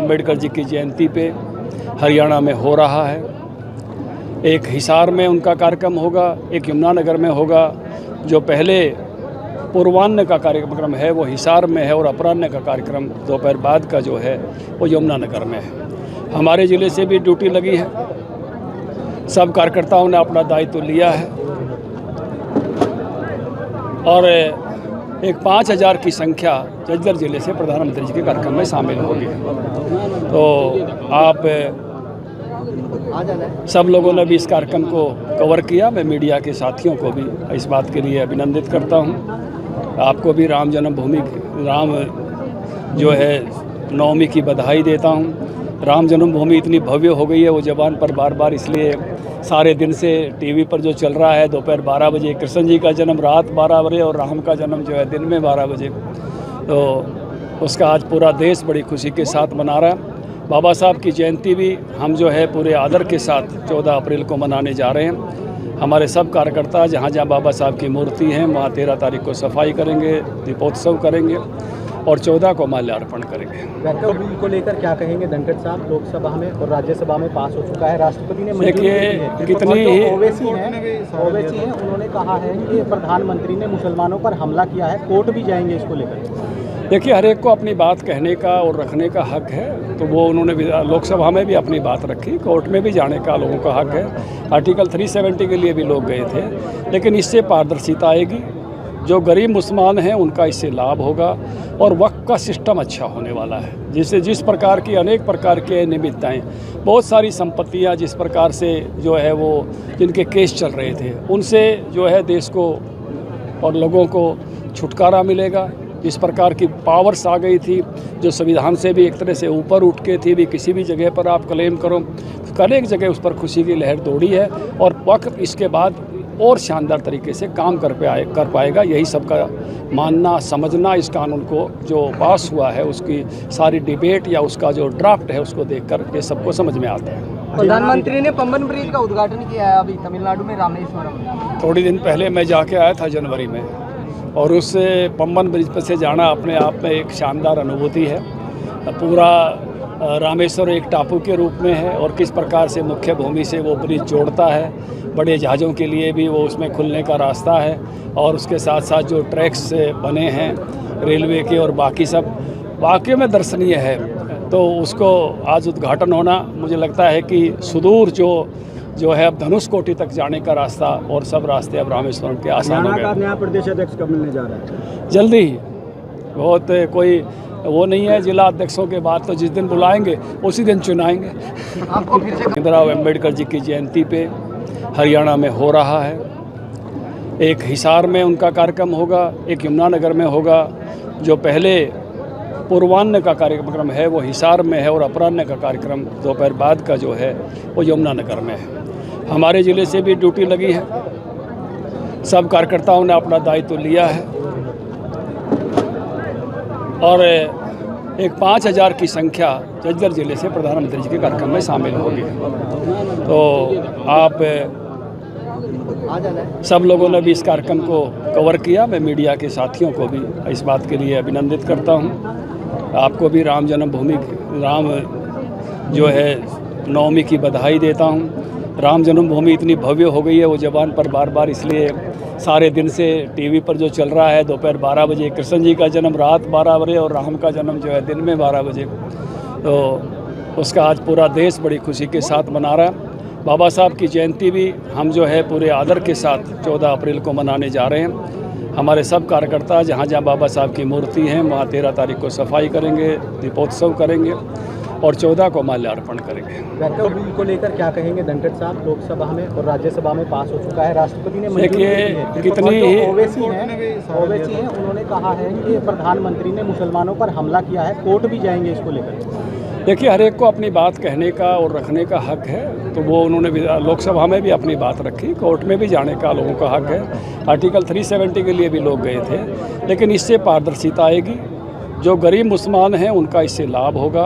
अम्बेडकर जी की जयंती पे हरियाणा में हो रहा है। एक हिसार में उनका कार्यक्रम होगा, एक यमुनानगर में होगा। जो पहले पूर्वाह्न का कार्यक्रम है वो हिसार में है और अपराह्न का कार्यक्रम दोपहर बाद का जो है वो यमुनानगर में है। हमारे ज़िले से भी ड्यूटी लगी है, सब कार्यकर्ताओं ने अपना दायित्व लिया है और एक 5000 की संख्या जज्जर ज़िले से प्रधानमंत्री जी के कार्यक्रम में शामिल होगी। तो आप सब लोगों ने भी इस कार्यक्रम को कवर किया। मैं मीडिया के साथियों को भी इस बात के लिए अभिनंदित करता हूं। आपको भी राम जन्मभूमि राम जो है नवमी की बधाई देता हूं। राम जन्मभूमि इतनी भव्य हो गई है, वो ज़बान पर बार बार इसलिए सारे दिन से टीवी पर जो चल रहा है, दोपहर 12 बजे कृष्ण जी का जन्म रात 12 बजे और राम का जन्म जो है दिन में 12 बजे, तो उसका आज पूरा देश बड़ी खुशी के साथ मना रहा है। बाबा साहब की जयंती भी हम जो है पूरे आदर के साथ 14 अप्रैल को मनाने जा रहे हैं। हमारे सब कार्यकर्ता जहाँ जहाँ बाबा साहब की मूर्ति है वहाँ 13 तारीख को सफाई करेंगे, दीपोत्सव करेंगे और 14 को माल्यार्पण करेंगे। वैक्टर बिल को लेकर क्या कहेंगे धनखड़ साहब? लोकसभा में और राज्यसभा में पास हो चुका है, राष्ट्रपति ने देखिए कितनी ही ओवैसी हैं, उन्होंने कहा है कि प्रधानमंत्री ने मुसलमानों पर हमला किया है, कोर्ट भी जाएंगे इसको लेकर। देखिए हर एक को अपनी बात कहने का और रखने का हक है, तो वो उन्होंने लोकसभा में भी अपनी बात रखी, कोर्ट में भी जाने का लोगों का हक है। आर्टिकल 370 के लिए भी लोग गए थे, लेकिन इससे पारदर्शिता आएगी। जो गरीब मुसलमान हैं उनका इससे लाभ होगा और वक्फ का सिस्टम अच्छा होने वाला है, जिससे जिस प्रकार की अनेक प्रकार के अनियमितताएं, बहुत सारी संपत्तियां जिस प्रकार से जो है वो जिनके केस चल रहे थे, उनसे जो है देश को और लोगों को छुटकारा मिलेगा। इस प्रकार की पावर्स आ गई थी जो संविधान से भी एक तरह से ऊपर उठ के थी, भी किसी भी जगह पर आप क्लेम करो, अनेक जगह उस पर खुशी की लहर दौड़ी है और वक्फ इसके बाद और शानदार तरीके से काम कर पाएगा। यही सबका मानना समझना, इस कानून को जो पास हुआ है उसकी सारी डिबेट या उसका जो ड्राफ्ट है उसको देखकर ये सबको समझ में आता है। प्रधानमंत्री ने पंबन ब्रिज का उद्घाटन किया है अभी तमिलनाडु में रामेश्वरम। थोड़ी दिन पहले मैं जाके आया था जनवरी में, और उस पंबन ब्रिज पर से जाना अपने आप में एक शानदार अनुभूति है। पूरा रामेश्वर एक टापू के रूप में है और किस प्रकार से मुख्य भूमि से वो ब्रिज जोड़ता है, बड़े जहाज़ों के लिए भी वो उसमें खुलने का रास्ता है, और उसके साथ साथ जो ट्रैक्स बने हैं रेलवे के और बाकी सब वाकई में दर्शनीय है। तो उसको आज उद्घाटन होना, मुझे लगता है कि सुदूर जो है अब धनुष कोटि तक जाने का रास्ता और सब रास्ते अब रामेश्वरम के आसान हो गए। नया प्रदेश अध्यक्ष कब मिलने जा रहा है? जल्दी ही, बहुत कोई वो नहीं है। जिला अध्यक्षों के बाद तो जिस दिन बुलाएंगे उसी दिन चुनाएंगे। आपको फिर से भीमराव अम्बेडकर जी की जयंती पे हरियाणा में हो रहा है। एक हिसार में उनका कार्यक्रम होगा, एक यमुनानगर में होगा। जो पहले पूर्वाह्न का कार्यक्रम है वो हिसार में है और अपराह्न का कार्यक्रम दोपहर बाद का जो है वो यमुनानगर में है। हमारे ज़िले से भी ड्यूटी लगी है, सब कार्यकर्ताओं ने अपना दायित्व लिया है और एक 5000 की संख्या जज्जर ज़िले से प्रधानमंत्री जी के कार्यक्रम में शामिल होगी। तो आप सब लोगों ने भी इस कार्यक्रम को कवर किया। मैं मीडिया के साथियों को भी इस बात के लिए अभिनंदित करता हूं। आपको भी राम जन्मभूमि राम जो है नवमी की बधाई देता हूं। राम जन्मभूमि इतनी भव्य हो गई है, वो ज़बान पर बार बार इसलिए सारे दिन से टीवी पर जो चल रहा है, दोपहर 12 बजे कृष्ण जी का जन्म रात 12 बजे और राम का जन्म जो है दिन में 12 बजे, तो उसका आज पूरा देश बड़ी खुशी के साथ मना रहा है। बाबा साहब की जयंती भी हम जो है पूरे आदर के साथ 14 अप्रैल को मनाने जा रहे हैं। हमारे सब कार्यकर्ता जहाँ जहाँ बाबा साहब की मूर्ति है वहाँ 13 तारीख को सफाई करेंगे, दीपोत्सव करेंगे और 14 को माल्यार्पण करेंगे। वैक्टर बिल को लेकर क्या कहेंगे धनखड़ साहब? लोकसभा में और राज्यसभा में पास हो चुका है, राष्ट्रपति ने देखिए कितनी ही ओवैसी हैं, उन्होंने कहा है कि प्रधानमंत्री ने मुसलमानों पर हमला किया है, कोर्ट भी जाएंगे इसको लेकर। देखिए हर एक को अपनी बात कहने का और रखने का हक है, तो वो उन्होंने लोकसभा में भी अपनी बात रखी, कोर्ट में भी जाने का लोगों का हक है। आर्टिकल 370 के लिए भी लोग गए थे, लेकिन इससे पारदर्शिता आएगी। जो गरीब मुसलमान हैं उनका इससे लाभ होगा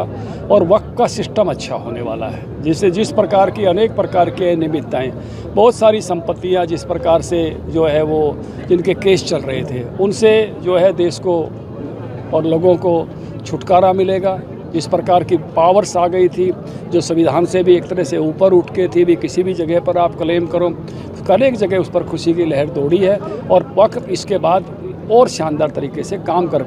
और वक्फ का सिस्टम अच्छा होने वाला है, जिससे जिस प्रकार की अनेक प्रकार के अनियमितताएं, बहुत सारी संपत्तियां जिस प्रकार से जो है वो जिनके केस चल रहे थे, उनसे जो है देश को और लोगों को छुटकारा मिलेगा। इस प्रकार की पावर्स आ गई थी जो संविधान से भी एक तरह से ऊपर उठ के थी। भी किसी भी जगह पर आप क्लेम करो, कल एक जगह उस पर खुशी की लहर दौड़ी है और वक्त इसके बाद और शानदार तरीके से काम कर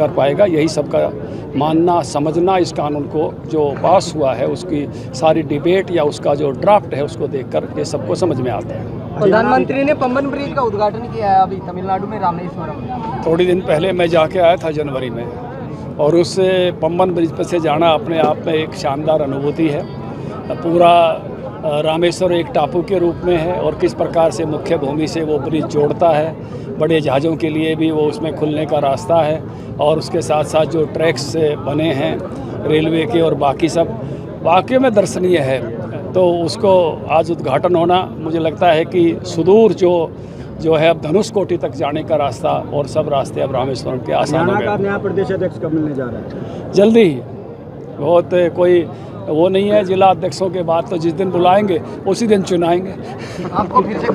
पाएगा। यही सबका मानना समझना इस कानून को जो पास हुआ है उसकी सारी डिबेट या उसका जो ड्राफ्ट है उसको देखकर ये सबको समझ में आता है। प्रधानमंत्री ने पंबन ब्रिज का उद्घाटन किया है अभी तमिलनाडु में रामेश्वरम। थोड़ी दिन पहले मैं जाके आया था जनवरी में, और उससे पंबन ब्रिज पर से जाना अपने आप में एक शानदार अनुभूति है। पूरा रामेश्वर एक टापू के रूप में है और किस प्रकार से मुख्य भूमि से वो ब्रिज जोड़ता है, बड़े जहाज़ों के लिए भी वो उसमें खुलने का रास्ता है, और उसके साथ साथ जो ट्रैक्स बने हैं रेलवे के और बाकी सब वाकई में दर्शनीय है। तो उसको आज उद्घाटन होना, मुझे लगता है कि सुदूर जो है अब धनुष कोटि तक जाने का रास्ता और सब रास्ते अब रामेश्वरम के आसान हो गए। नया प्रदेश अध्यक्ष कब मिलने जा रहा है? जल्दी ही, बहुत कोई वो नहीं है। जिला अध्यक्षों के बाद तो जिस दिन बुलाएंगे उसी दिन चुनाएंगे। आपको फिर से